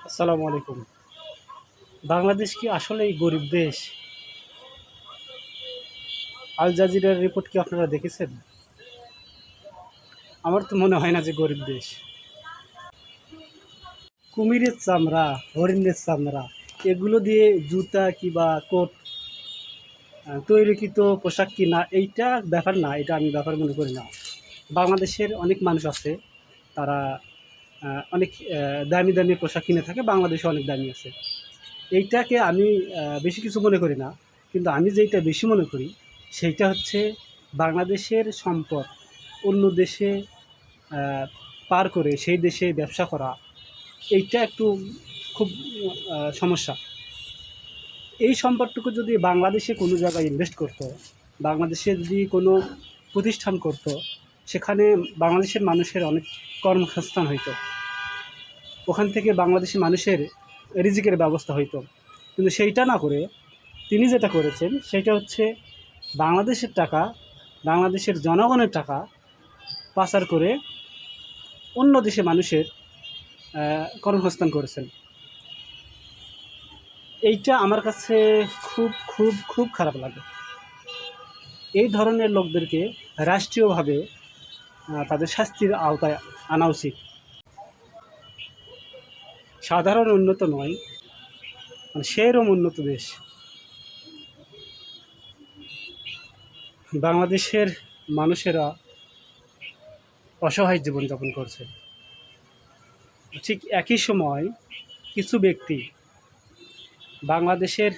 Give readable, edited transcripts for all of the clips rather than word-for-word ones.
আসসালামু আলাইকুম। বাংলাদেশ কি আসলেই গরিব দেশ? আল জাজিরার রিপোর্ট কি আপনারা দেখেছেন? আমার তো মনে হয় না যে গরিব দেশ। কুমিরের চামড়া, হরিণের চামড়া এগুলো দিয়ে জুতা কিংবা কোট তৈরিকৃত পোশাক কিনা এইটা ব্যাপার না, এটা আমি ব্যাপার মনে করি না। বাংলাদেশের অনেক মানুষ আছে, তারা অনেক দামি দামি পোশাক কিনে থাকে, বাংলাদেশে অনেক দামি আছে। এইটাকে আমি বেশি কিছু মনে করি না। কিন্তু আমি যেইটা বেশি মনে করি সেইটা হচ্ছে বাংলাদেশের সম্পদ অন্য দেশে পার করে সেই দেশে ব্যবসা করা। এইটা একটু খুব সমস্যা। এই সম্পদটুকু যদি বাংলাদেশে কোনো জায়গায় ইনভেস্ট করতো, বাংলাদেশে যদি কোনো প্রতিষ্ঠান করতো, সেখানে বাংলাদেশের মানুষের অনেক কর্মসংস্থান হইতো, ওখান থেকে বাংলাদেশের মানুষের রিজিকের ব্যবস্থা হইতো। কিন্তু সেইটা না করে তিনি যেটা করেছেন সেটা হচ্ছে বাংলাদেশের টাকা, বাংলাদেশের জনগণের টাকা পাচার করে অন্য দেশে মানুষের কর্মসংস্থান করেছেন। এইটা আমার কাছে খুব খুব খুব খারাপ লাগে। এই ধরনের লোকদেরকে রাষ্ট্রীয়ভাবে তাদের শাস্তির আওতায় আনা উচিত। সাধারণ উন্নত নয়, মানে সেরম উন্নত দেশ বাংলাদেশের মানুষেরা অসহায় জীবনযাপন করছে। ঠিক একই সময় কিছু ব্যক্তি বাংলাদেশের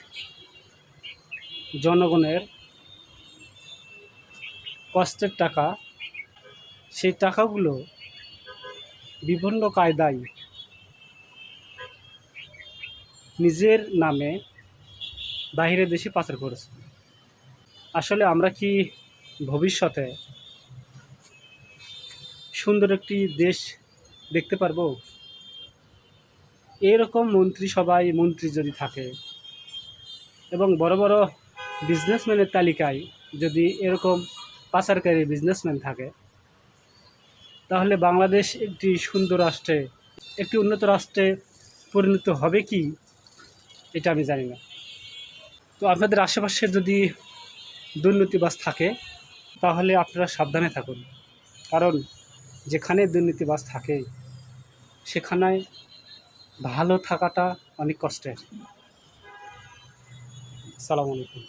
জনগণের কষ্টের টাকা, সেই টাকাগুলো বিভিন্ন কায়দায় নিজের নামে বাইরের দেশে পাচার করেছে। আসলে আমরা কি ভবিষ্যতে সুন্দর একটি দেশ দেখতে পারবো? এরকম মন্ত্রী যদি থাকে এবং বড় বড় বিজনেসম্যানের তালিকায় যদি এরকম পাচারকারী বিজনেসম্যান থাকে, তাহলে বাংলাদেশ একটি সুন্দর রাষ্ট্রে, একটি উন্নত রাষ্ট্রে পরিণত হবে কি এটা আমি জানি না। তো আপনাদের আশেপাশে যদি দুর্নীতিবাজ থাকে তাহলে আপনারা সাবধানে থাকুন, কারণ যেখানে দুর্নীতিবাজ থাকে সেখানে ভালো থাকাটা অনেক কষ্টের। আসসালামু আলাইকুম।